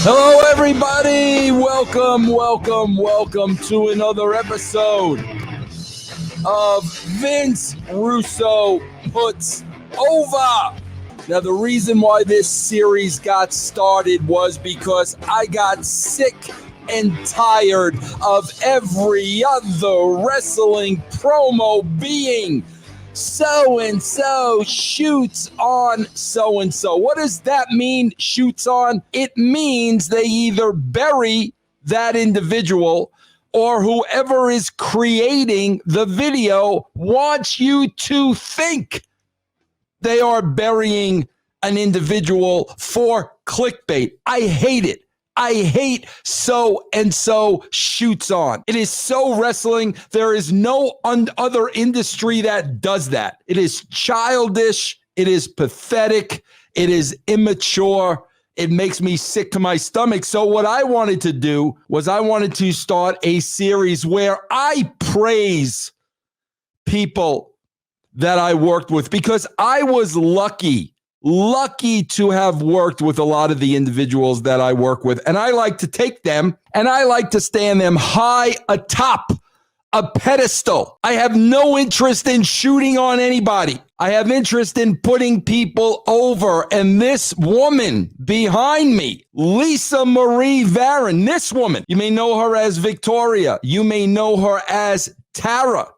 Hello, everybody. Welcome to another episode of Vince Russo Puts Over. Now, the reason why this series got started was because I got sick and tired of every other wrestling promo being so-and-so shoots on so-and-so. What does that mean, shoots on? It means they either bury that individual or whoever is creating the video wants you to think they are burying an individual for clickbait. I hate it. I hate so-and-so shoots on. It is so wrestling. There is no other industry that does that. It is childish. It is pathetic. It is immature. It makes me sick to my stomach. So what I wanted to do was I wanted to start a series where I praise people that I worked with because I was lucky to have worked with a lot of the individuals that I work with. And I like to take them and I like to stand them high atop a pedestal. I have no interest in shooting on anybody. I have interest in putting people over. And this woman behind me, Lisa Marie Varon, this woman, you may know her as Victoria. You may know her as Tara.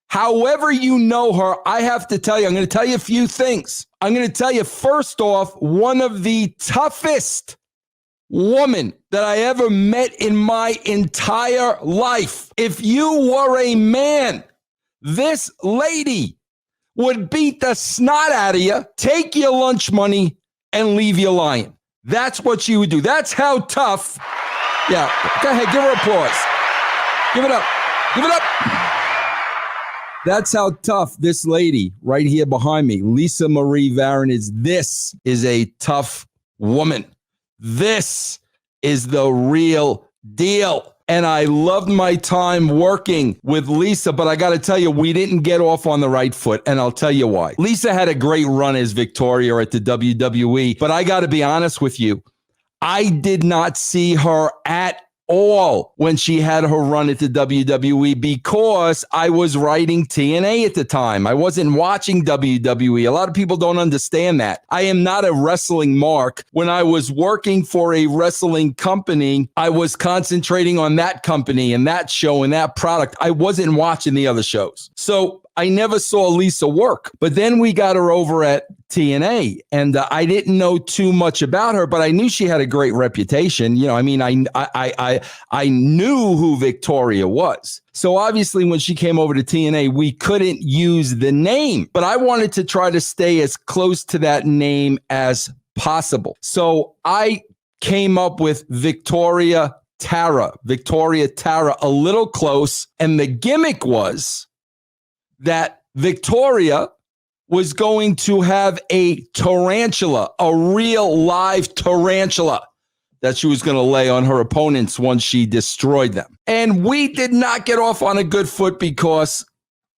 However you know her, I have to tell you, I'm going to tell you a few things. I'm going to tell you, first off, one of the toughest women that I ever met in my entire life. If you were a man, this lady would beat the snot out of you, take your lunch money, and leave you lying. That's what she would do. That's how tough. Yeah, go ahead, give her applause. Give it up. Give it up. That's how tough this lady right here behind me, Lisa Marie Varon, is. This is a tough woman. This is the real deal. And I loved my time working with Lisa, but I got to tell you, we didn't get off on the right foot, and I'll tell you why. Lisa had a great run as Victoria at the WWE, but I got to be honest with you, I did not see her at all when she had her run at the WWE because I was writing TNA at the time. I wasn't watching WWE. A lot of people don't understand that. I am not a wrestling mark. When I was working for a wrestling company, I was concentrating on that company and that show and that product. I wasn't watching the other shows. So I never saw Lisa work. But then we got her over at TNA, and I didn't know too much about her, but I knew she had a great reputation. You know, I mean, I knew who Victoria was. So obviously when she came over to TNA, we couldn't use the name, but I wanted to try to stay as close to that name as possible. So I came up with Victoria Tara, a little close. And the gimmick was that Victoria was going to have a tarantula, a real live tarantula that she was going to lay on her opponents once she destroyed them. And we did not get off on a good foot because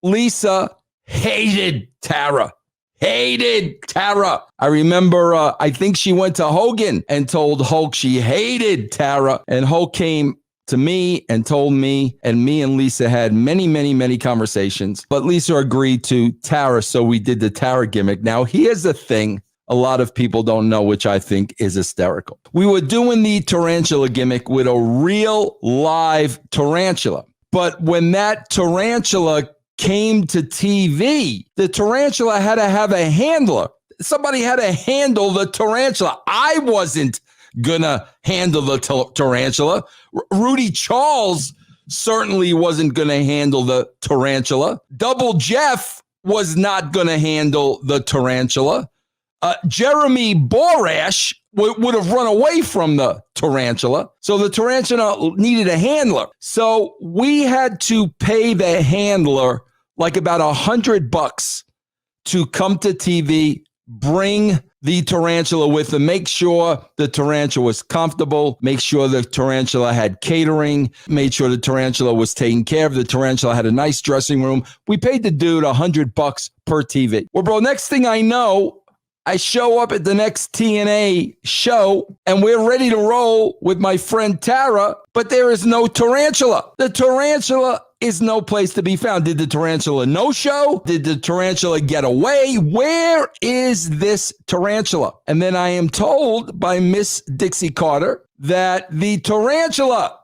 Lisa hated Tara. I remember, I think she went to Hogan and told Hulk she hated Tara. And Hulk came to me and told me, and me and Lisa had many conversations, but Lisa agreed to Tara, so we did the Tara gimmick. Now, here's the thing a lot of people don't know, which I think is hysterical. We were doing the tarantula gimmick with a real live tarantula, but when that tarantula came to TV, the tarantula had to have a handler. Somebody had to handle the tarantula. I wasn't gonna handle the tarantula. Rudy Charles certainly wasn't gonna handle the tarantula. Double Jeff was not gonna handle the tarantula. Jeremy Borash would have run away from the tarantula. So the tarantula needed a handler. So we had to pay the handler like about $100 to come to TV, bring the tarantula with them, make sure the tarantula was comfortable, make sure the tarantula had catering, made sure the tarantula was taken care of. The tarantula had a nice dressing room. We paid the dude $100 per TV. Well, bro, next thing I know, I show up at the next TNA show, and we're ready to roll with my friend Tara, but there is no tarantula. The tarantula is no place to be found. Did the tarantula no-show? Did the tarantula get away? Where is this tarantula? And then I am told by Miss Dixie Carter that the tarantula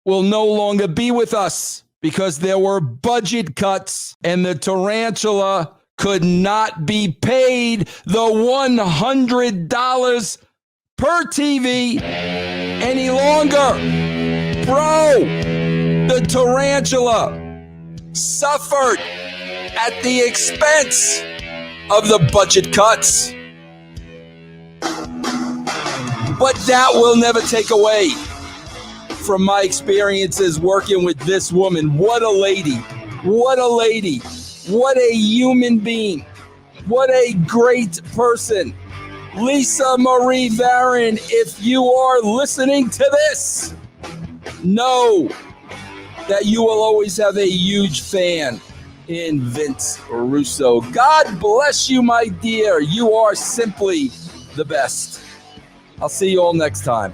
will no longer be with us because there were budget cuts and the tarantula could not be paid the $100 per TV any longer. Bro, the tarantula suffered at the expense of the budget cuts. But that will never take away from my experiences working with this woman. What a lady. What a lady. What a human being. What a great person. Lisa Marie Varon, if you are listening to this, know that you will always have a huge fan in Vince Russo. God bless you, my dear. You are simply the best. I'll see you all next time.